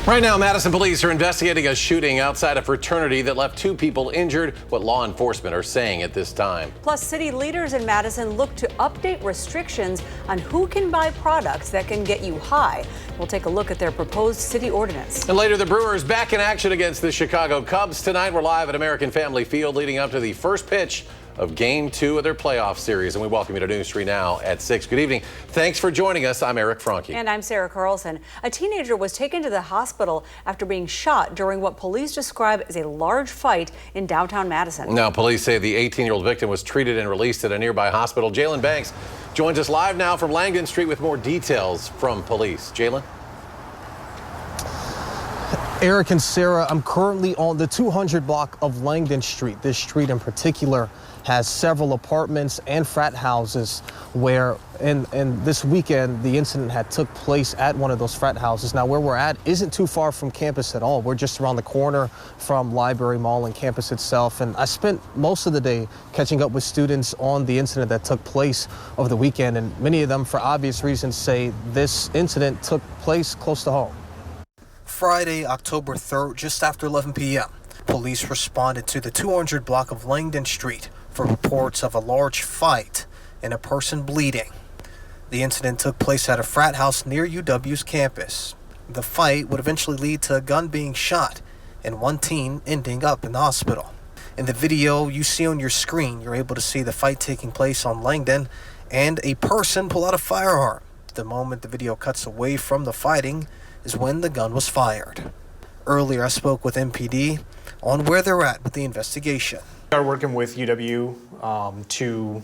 Right now, Madison police are investigating a shooting outside a fraternity that left 2 people injured. What law enforcement are saying at this time. Plus, city leaders in Madison look to update restrictions on who can buy products that can get you high. We'll take a look at their proposed city ordinance. And later, the Brewers back in action against the Chicago Cubs. Tonight, we're live at American Family Field leading up to the first pitch of Game 2 of their playoff series. And we welcome you to News 3 Now at 6. Good evening. Thanks for joining us. I'm Eric Franke. And I'm Sarah Carlson. A teenager was taken to the hospital after being shot during what police describe as a large fight in downtown Madison. Now, police say the 18-year-old victim was treated and released at a nearby hospital. Jalen Banks joins us live now from Langdon Street with more details from police. Jalen? Eric and Sarah, I'm currently on the 200 block of Langdon Street. This street in particular has several apartments and frat houses where and this weekend the incident had took place at one of those frat houses. Now where we're at isn't too far from campus at all. We're just around the corner from Library Mall and campus itself. And I spent most of the day catching up with students on the incident that took place over the weekend. And many of them, for obvious reasons, say this incident took place close to home. Friday, October 3rd, just after 11 p.m., police responded to the 200 block of Langdon Street for reports of a large fight and a person bleeding. The incident took place at a frat house near UW's campus. The fight would eventually lead to a gun being shot and one teen ending up in the hospital. In the video you see on your screen, you're able to see the fight taking place on Langdon and a person pull out a firearm. The moment the video cuts away from the fighting is when the gun was fired. Earlier, I spoke with MPD on where they're at with the investigation. We are working with UW to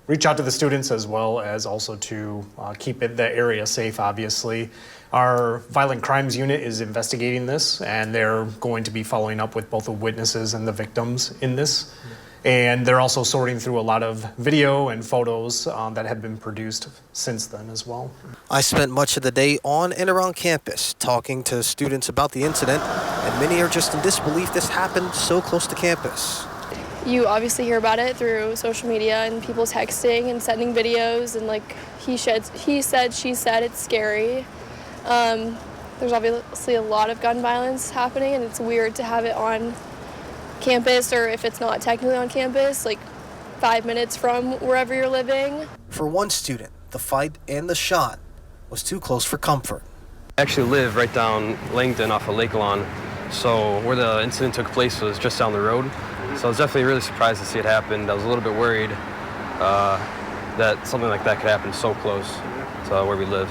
reach out to the students as well as also to keep the area safe, obviously. Our violent crimes unit is investigating this, and they're going to be following up with both the witnesses and the victims in this. And they're also sorting through a lot of video and photos that have been produced since then as well. I spent much of the day on and around campus talking to students about the incident, and many are just in disbelief this happened so close to campus. You obviously hear about it through social media and people texting and sending videos, and like he said, she said, it's scary. There's obviously a lot of gun violence happening, and it's weird to have it on campus, or if it's not technically on campus, like 5 minutes from wherever you're living. For one student, the fight and the shot was too close for comfort. I actually live right down Langdon off of Lake Lawn, so where the incident took place was just down the road. So I was definitely really surprised to see it happen. I was a little bit worried that something like that could happen so close to where we live.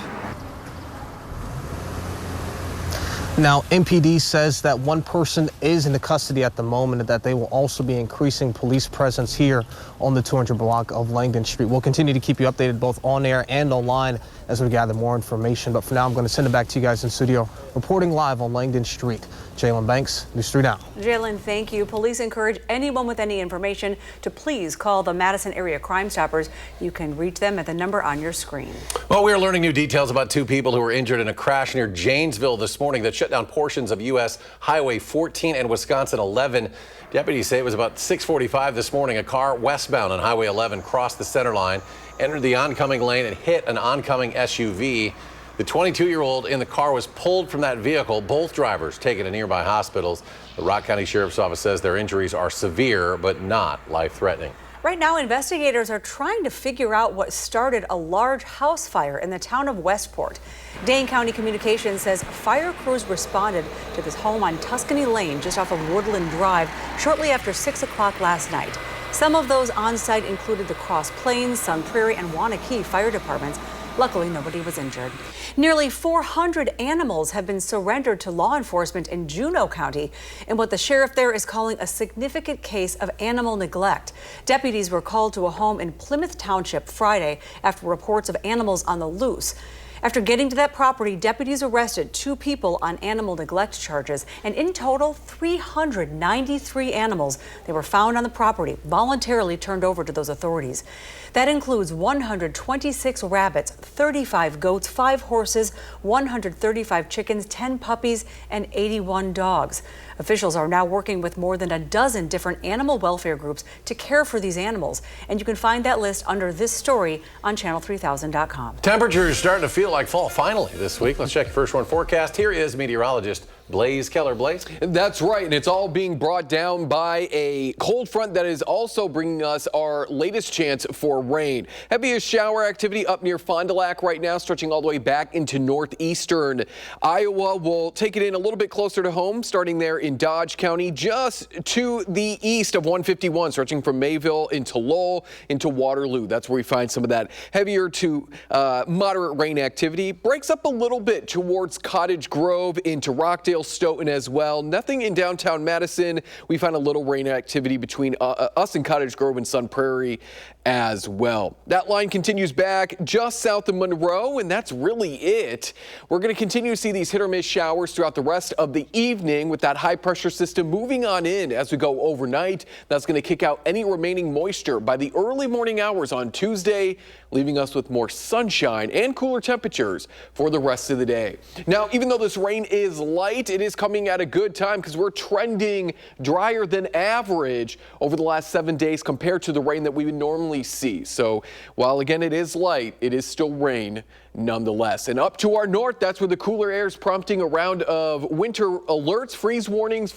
Now, MPD says that one person is in the custody at the moment and that they will also be increasing police presence here on the 200 block of Langdon Street. We'll continue to keep you updated both on air and online as we gather more information. But for now, I'm going to send it back to you guys in studio. Reporting live on Langdon Street, Jalen Banks, News 3 Now. Jalen, thank you. Police encourage anyone with any information to please call the Madison Area Crime Stoppers. You can reach them at the number on your screen. Well, we are learning new details about 2 people who were injured in a crash near Janesville this morning that shut down portions of U.S. Highway 14 and Wisconsin 11. Deputies say it was about 6:45 this morning. A car westbound on Highway 11 crossed the center line, entered the oncoming lane, and hit an oncoming SUV. The 22-year-old in the car was pulled from that vehicle. Both drivers taken to nearby hospitals. The Rock County Sheriff's Office says their injuries are severe but not life-threatening. Right now, investigators are trying to figure out what started a large house fire in the town of Westport. Dane County Communications says fire crews responded to this home on Tuscany Lane just off of Woodland Drive shortly after 6 o'clock last night. Some of those on site included the Cross Plains, Sun Prairie, and Wanakee fire departments. Luckily, nobody was injured. Nearly 400 animals have been surrendered to law enforcement in Juneau County in what the sheriff there is calling a significant case of animal neglect. Deputies were called to a home in Plymouth Township Friday after reports of animals on the loose. After getting to that property, deputies arrested 2 people on animal neglect charges, and in total, 393 animals they were found on the property voluntarily turned over to those authorities. That includes 126 rabbits, 35 goats, 5 horses, 135 chickens, 10 puppies, and 81 dogs. Officials are now working with more than a dozen different animal welfare groups to care for these animals, and you can find that list under this story on channel3000.com. Temperatures starting to feel feel like fall finally this week. Let's check your first one forecast. Here is meteorologist Blaze Keller. Blaze? That's right, and it's all being brought down by a cold front that is also bringing us our latest chance for rain. Heaviest shower activity up near Fond du Lac right now, stretching all the way back into northeastern Iowa. We'll take it in a little bit closer to home, starting there in Dodge County, just to the east of 151, stretching from Mayville into Lowell into Waterloo. That's where we find some of that heavier to moderate rain activity. Breaks up a little bit towards Cottage Grove into Rockdale, Stoughton as well. Nothing in downtown Madison. We find a little rain activity between us and Cottage Grove and Sun Prairie as well. That line continues back just south of Monroe, and that's really it. We're going to continue to see these hit or miss showers throughout the rest of the evening with that high pressure system moving on in as we go overnight. That's going to kick out any remaining moisture by the early morning hours on Tuesday, leaving us with more sunshine and cooler temperatures for the rest of the day. Now, even though this rain is light, it is coming at a good time because we're trending drier than average over the last 7 days compared to the rain that we would normally see. So while again it is light, it is still rain nonetheless. And up to our north, that's where the cooler air is prompting a round of winter alerts, freeze warnings,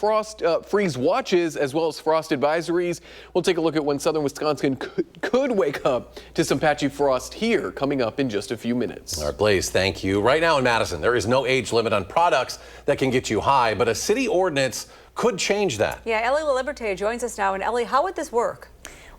freeze watches, as well as frost advisories. We'll take a look at when southern Wisconsin could wake up to some patchy frost here coming up in just a few minutes. All right, Blaze, thank you. Right now in Madison, there is no age limit on products that can get you high, but a city ordinance could change that. Yeah, Ellie LaLiberte joins us now. And Ellie, how would this work?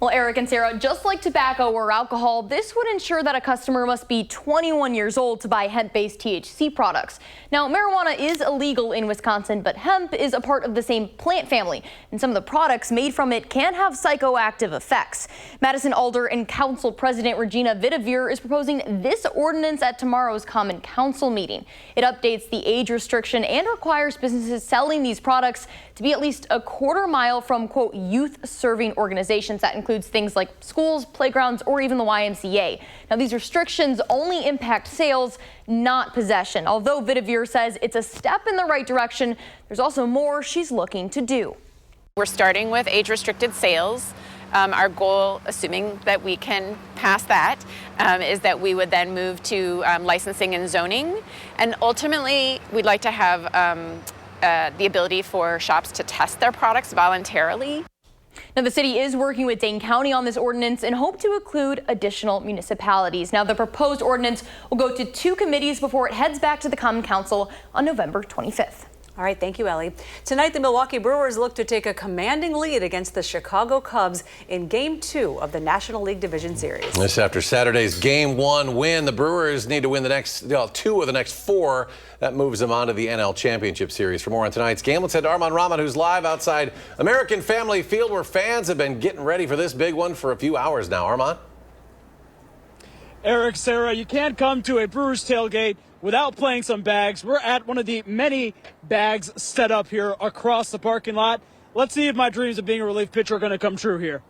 Well, Eric and Sarah, just like tobacco or alcohol, this would ensure that a customer must be 21 years old to buy hemp-based THC products. Now, marijuana is illegal in Wisconsin, but hemp is a part of the same plant family, and some of the products made from it can have psychoactive effects. Madison Alder and Council President Regina Vitavere is proposing this ordinance at tomorrow's Common Council meeting. It updates the age restriction and requires businesses selling these products to be at least a quarter mile from, quote, youth-serving organizations. That includes things like schools, playgrounds, or even the YMCA. Now, these restrictions only impact sales, not possession. Although Vitavere says it's a step in the right direction, there's also more she's looking to do. We're starting with age-restricted sales. Our goal, assuming that we can pass that, is that we would then move to licensing and zoning. And ultimately, we'd like to have the ability for shops to test their products voluntarily. Now, the city is working with Dane County on this ordinance and hope to include additional municipalities. Now, the proposed ordinance will go to 2 committees before it heads back to the Common Council on November 25th. All right, thank you, Ellie. Tonight, the Milwaukee Brewers look to take a commanding lead against the Chicago Cubs in Game 2 of the National League Division Series. This after Saturday's Game 1 win, the Brewers need to win the next 2 of the next 4. That moves them on to the NL Championship Series. For more on tonight's game, let's head to Armand Rahman, who's live outside American Family Field, where fans have been getting ready for this big one for a few hours now. Armand? Eric, Sarah, you can't come to a Brewers tailgate without playing some bags. We're at one of the many bags set up here across the parking lot. Let's see if my dreams of being a relief pitcher are going to come true here.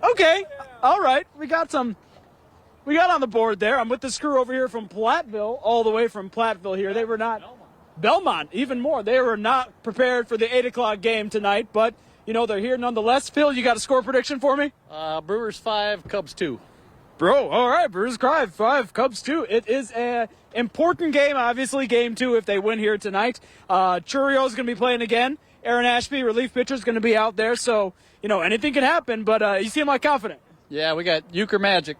Okay. All right. We got on the board there. I'm with the crew over here from Platteville, all the way from Platteville here. They were not Belmont, even more. They were not prepared for the 8 o'clock game tonight, but, you know, they're here nonetheless. Phil, you got a score prediction for me? Brewers 5, Cubs 2. Bro, all right, Brewers 5, Cubs 2. It is an important game, obviously, Game 2 if they win here tonight. Churio's going to be playing again. Aaron Ashby, relief pitcher, is going to be out there, so, you know, anything can happen, but you seem like confident. Yeah, we got Euchre Magic.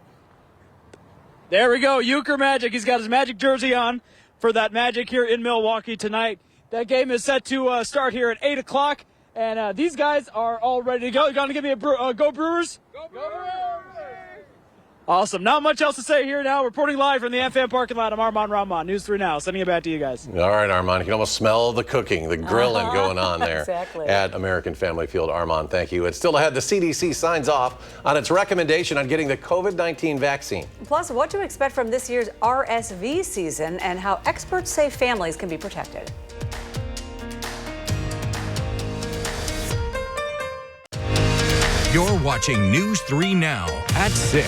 There we go, Euchre Magic. He's got his Magic jersey on for that Magic here in Milwaukee tonight. That game is set to start here at 8 o'clock, and these guys are all ready to go. You going to give me a go Brewers? Go Brewers! Awesome. Not much else to say here now. Reporting live from the FM parking lot. I'm Armand Rahman, News 3 Now. Sending it back to you guys. All right, Armand. You can almost smell the cooking, the grilling going on there Exactly. at American Family Field. Armand, thank you. It's still ahead. The CDC signs off on its recommendation on getting the COVID-19 vaccine. Plus, what to expect from this year's RSV season and how experts say families can be protected. You're watching News 3 Now at 6.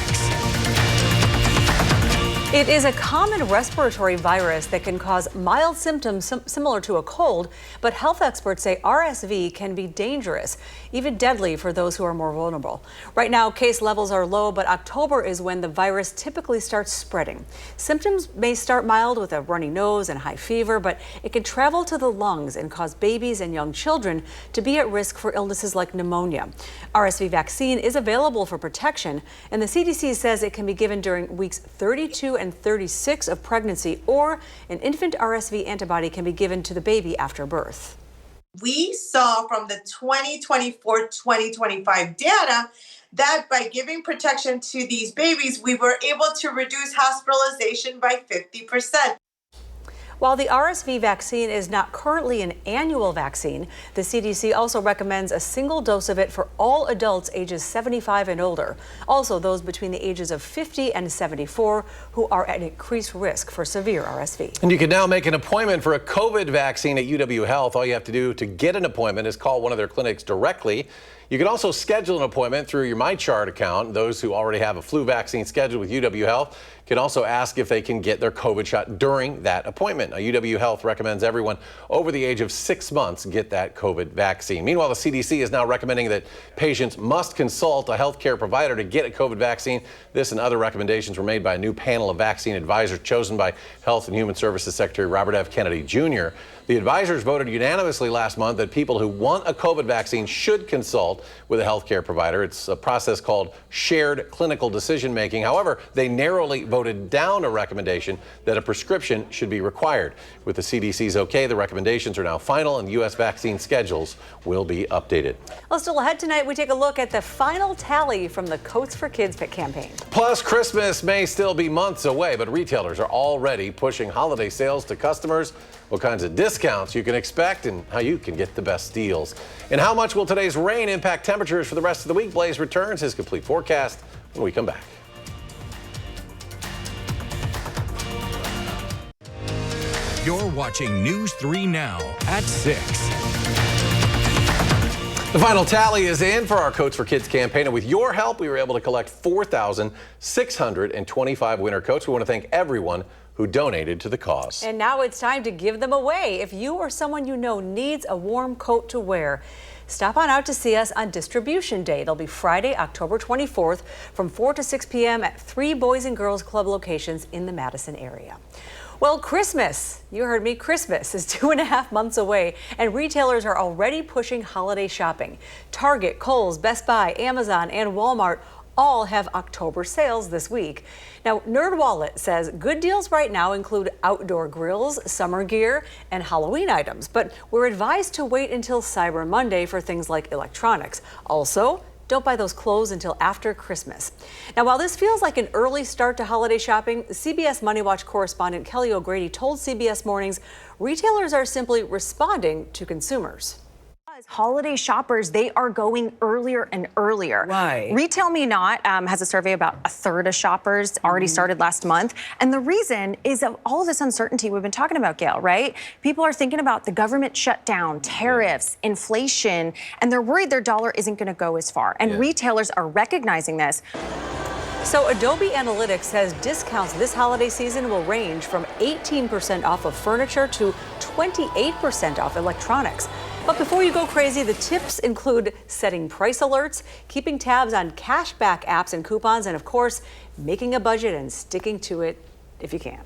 It is a common respiratory virus that can cause mild symptoms similar to a cold, but health experts say RSV can be dangerous, even deadly for those who are more vulnerable. Right now, case levels are low, but October is when the virus typically starts spreading. Symptoms may start mild with a runny nose and high fever, but it can travel to the lungs and cause babies and young children to be at risk for illnesses like pneumonia. RSV vaccine is available for protection, and the CDC says it can be given during weeks 32 and 36 of pregnancy, or an infant RSV antibody can be given to the baby after birth. We saw from the 2024-2025 data that by giving protection to these babies, we were able to reduce hospitalization by 50%. While the RSV vaccine is not currently an annual vaccine, the CDC also recommends a single dose of it for all adults ages 75 and older. Also, those between the ages of 50 and 74 who are at increased risk for severe RSV. And you can now make an appointment for a COVID vaccine at UW Health. All you have to do to get an appointment is call one of their clinics directly. You can also schedule an appointment through your MyChart account. Those who already have a flu vaccine scheduled with UW Health can also ask if they can get their COVID shot during that appointment. Now, UW Health recommends everyone over the age of 6 months get that COVID vaccine. Meanwhile, the CDC is now recommending that patients must consult a healthcare provider to get a COVID vaccine. This and other recommendations were made by a new panel of vaccine advisors chosen by Health and Human Services Secretary Robert F. Kennedy Jr. The advisors voted unanimously last month that people who want a COVID vaccine should consult with a healthcare provider. It's a process called shared clinical decision making. However, they narrowly voted down a recommendation that a prescription should be required. With the CDC's okay, the recommendations are now final and U.S. vaccine schedules will be updated. Well, still ahead tonight, we take a look at the final tally from the Coats for Kids campaign. Plus, Christmas may still be months away, but retailers are already pushing holiday sales to customers. What kinds of discounts you can expect and how you can get the best deals. And how much will today's rain impact temperatures for the rest of the week? Blaze returns his complete forecast when we come back. You're watching News 3 Now at 6. The final tally is in for our Coats for Kids campaign, and with your help, we were able to collect 4,625 winter coats. We want to thank everyone who donated to the cause. And now it's time to give them away. If you or someone you know needs a warm coat to wear, stop on out to see us on Distribution Day. It'll be Friday, October 24th from 4 to 6 p.m. at 3 Boys and Girls Club locations in the Madison area. Well, Christmas, you heard me, Christmas is 2.5 months away, and retailers are already pushing holiday shopping. Target, Kohl's, Best Buy, Amazon, and Walmart all have October sales this week. Now, NerdWallet says good deals right now include outdoor grills, summer gear, and Halloween items, but we're advised to wait until Cyber Monday for things like electronics. Also, don't buy those clothes until after Christmas. Now, while this feels like an early start to holiday shopping, CBS Money Watch correspondent Kelly O'Grady told CBS Mornings retailers are simply responding to consumers. Holiday shoppers, they are going earlier and earlier. Why? Retail Me Not has a survey about a third of shoppers already started last month. And the reason is of all of this uncertainty we've been talking about, Gail, right? People are thinking about the government shutdown, tariffs, inflation, and they're worried their dollar isn't going to go as far. And retailers are recognizing this. So Adobe Analytics says discounts this holiday season will range from 18% off of furniture to 28% off electronics. But before you go crazy, the tips include setting price alerts, keeping tabs on cashback apps and coupons, and of course, making a budget and sticking to it if you can.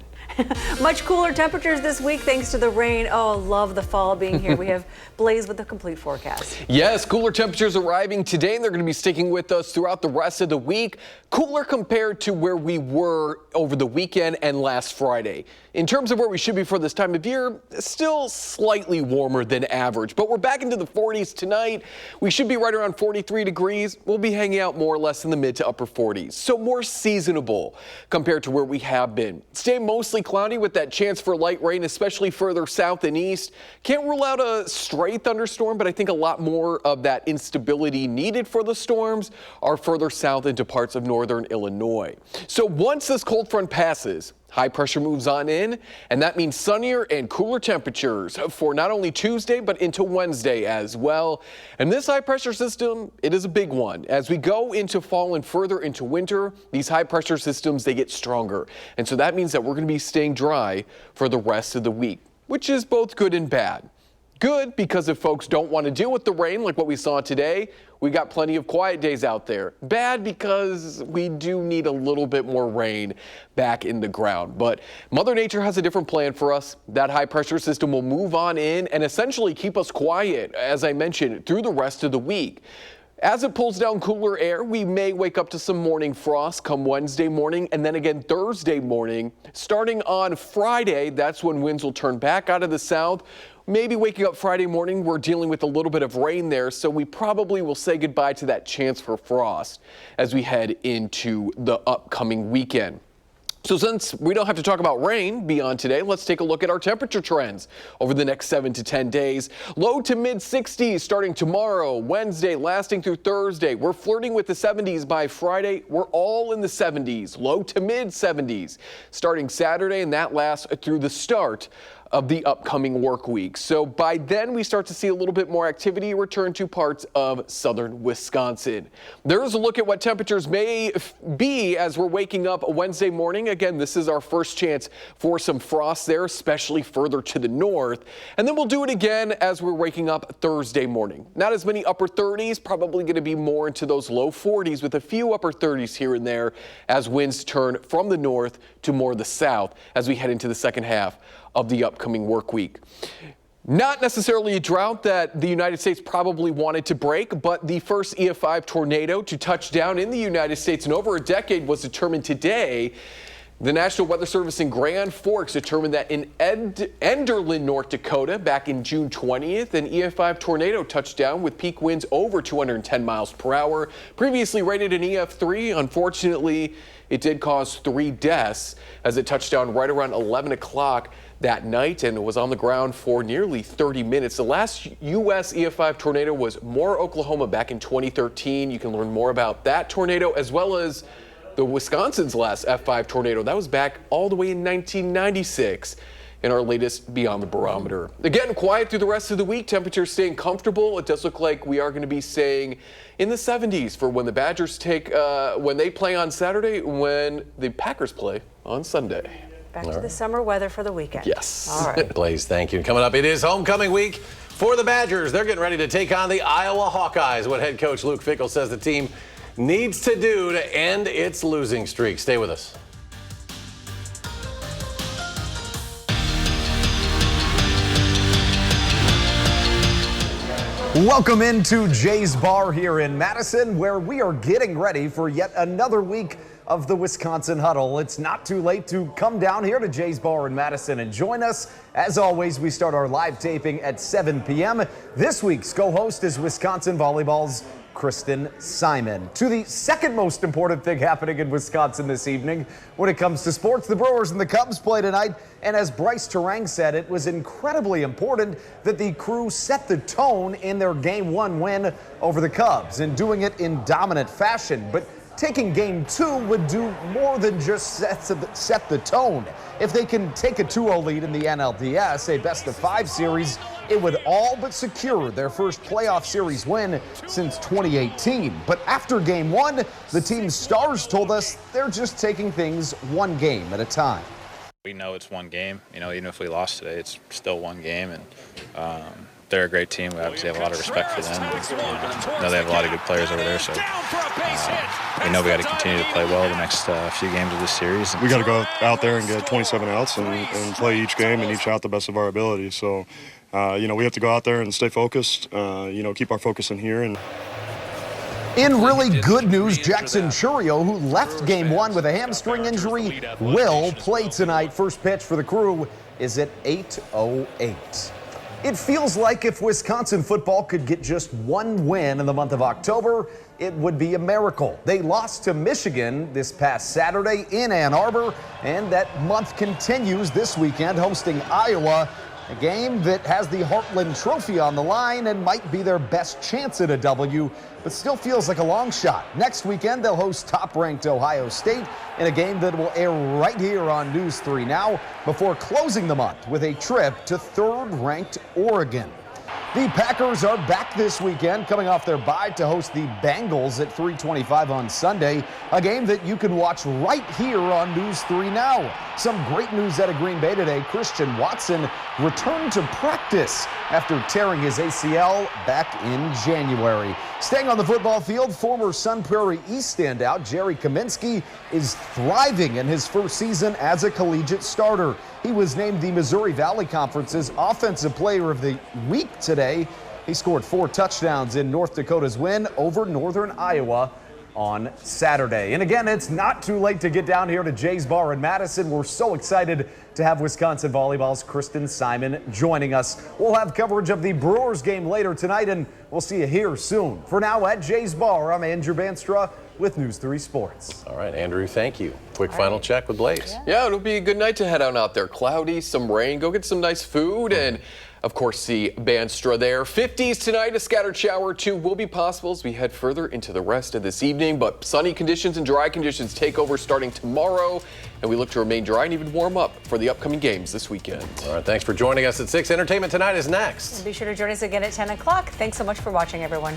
Much cooler temperatures this week thanks to the rain. Oh, love the fall being here. We have Blaze with the complete forecast. Yes, cooler temperatures arriving today, and they're going to be sticking with us throughout the rest of the week. Cooler compared to where we were over the weekend and last Friday. In terms of where we should be for this time of year, still slightly warmer than average, but we're back into the 40s tonight. We should be right around 43 degrees. We'll be hanging out more or less in the mid to upper 40s, so more seasonable compared to where we have been. Stay mostly cloudy with that chance for light rain, especially further south and east. Can't rule out a stray thunderstorm, but I think a lot more of that instability needed for the storms are further south into parts of northern Illinois. So once this cold front passes, High pressure moves on in, and that means sunnier and cooler temperatures for not only Tuesday, but into Wednesday as well. And this high pressure system, it is a big one. As we go into fall and further into winter, these high pressure systems, they get stronger. And so that means that we're going to be staying dry for the rest of the week, which is both good and bad. Good because if folks don't want to deal with the rain like what we saw today, we got plenty of quiet days out there. Bad because we do need a little bit more rain back in the ground. But Mother Nature has a different plan for us. That high pressure system will move on in and essentially keep us quiet, as I mentioned, through the rest of the week. As it pulls down cooler air, we may wake up to some morning frost come Wednesday morning and then again Thursday morning. Starting on Friday, that's when winds will turn back out of the south. Maybe waking up Friday morning, we're dealing with a little bit of rain there, so we probably will say goodbye to that chance for frost as we head into the upcoming weekend. So since we don't have to talk about rain beyond today, let's take a look at our temperature trends over the next 7 to 10 days. Low to mid 60s starting tomorrow, Wednesday, lasting through Thursday. We're flirting with the 70s by Friday. We're all in the 70s, low to mid 70s starting Saturday, and that lasts through the start of the upcoming work week. So by then we start to see a little bit more activity return to parts of southern Wisconsin. There is a look at what temperatures may be as we're waking up Wednesday morning. Again, this is our first chance for some frost there, especially further to the north. And then we'll do it again as we're waking up Thursday morning. Not as many upper 30s, probably going to be more into those low 40s with a few upper 30s here and there as winds turn from the north to more the south as we head into the second half of the upcoming work week. Not necessarily a drought that the United States probably wanted to break, but the first EF5 tornado to touch down in the United States in over a decade was determined today. The National Weather Service in Grand Forks determined that in Enderlin, North Dakota, back in June 20th, an EF5 tornado touched down with peak winds over 210 miles per hour. Previously rated an EF3, unfortunately, it did cause 3 deaths as it touched down right around 11 o'clock that night and was on the ground for nearly 30 minutes. The last U.S. EF5 tornado was Moore, Oklahoma back in 2013. You can learn more about that tornado as well as the Wisconsin's last F5 tornado. That was back all the way in 1996 in our latest Beyond the Barometer. Again, quiet through the rest of the week. Temperatures staying comfortable. It does look like we are going to be staying in the 70s for when the Badgers when they play on Saturday, when the Packers play on Sunday. Back to the summer weather for the weekend. Yes. All right. Blaze, thank you. Coming up, it is homecoming week for the Badgers. They're getting ready to take on the Iowa Hawkeyes. What head coach Luke Fickell says the team needs to do to end its losing streak. Stay with us. Welcome into Jay's Bar here in Madison, where we are getting ready for yet another week of the Wisconsin Huddle. It's not too late to come down here to Jay's Bar in Madison and join us. As always, we start our live taping at 7 p.m. This week's co-host is Wisconsin Volleyball's Kristen Simon. To the second most important thing happening in Wisconsin this evening when it comes to sports, the Brewers and the Cubs play tonight. And as Bryce Terang said, it was incredibly important that the crew set the tone in their Game 1 win over the Cubs and doing it in dominant fashion. But taking Game 2 would do more than just set the tone. If they can take a 2-0 lead in the NLDS, a best-of-5 series, it would all but secure their first playoff series win since 2018. But after Game 1, the team's stars told us they're just taking things one game at a time. We know it's one game. You know, even if we lost today, it's still one game, and they're a great team. We obviously have a lot of respect for them. And, know they have a lot of good players over there, so we know we got to continue to play well the next few games of this series. We got to go out there and get 27 outs and play each game and each out the best of our ability. So, you know, we have to go out there and stay focused. You know, keep our focus in here. And in really good news, Jackson Churio, who left Game 1 with a hamstring injury, will play tonight. First pitch for the crew is at 8:08. It feels like if Wisconsin football could get just one win in the month of October, it would be a miracle. They lost to Michigan this past Saturday in Ann Arbor, and that month continues this weekend, hosting Iowa A game that has the Heartland Trophy on the line and might be their best chance at a W, but still feels like a long shot. Next weekend, they'll host top-ranked Ohio State in a game that will air right here on News 3 Now before closing the month with a trip to third-ranked Oregon. The Packers are back this weekend, coming off their bye to host the Bengals at 3:25 on Sunday, a game that you can watch right here on News 3 Now. Some great news out of Green Bay today. Christian Watson returned to practice after tearing his ACL back in January. Staying on the football field, former Sun Prairie East standout Jerry Kaminsky is thriving in his first season as a collegiate starter. He was named the Missouri Valley Conference's Offensive Player of the Week today. He scored 4 touchdowns in North Dakota's win over Northern Iowa on Saturday. And again, it's not too late to get down here to Jay's Bar in Madison. We're so excited to have Wisconsin Volleyball's Kristen Simon joining us. We'll have coverage of the Brewers game later tonight, and we'll see you here soon. For now, at Jay's Bar, I'm Andrew Banstra with News 3 Sports. All right, Andrew, thank you. Quick final check with Blaze. Yeah, it'll be a good night to head out there. Cloudy, some rain, go get some nice food, and of course, see Banstra there. 50s tonight, a scattered shower or two will be possible as we head further into the rest of this evening, but sunny conditions and dry conditions take over starting tomorrow, and we look to remain dry and even warm up for the upcoming games this weekend. All right, thanks for joining us at 6. Entertainment Tonight is next. Be sure to join us again at 10 o'clock. Thanks so much for watching, everyone.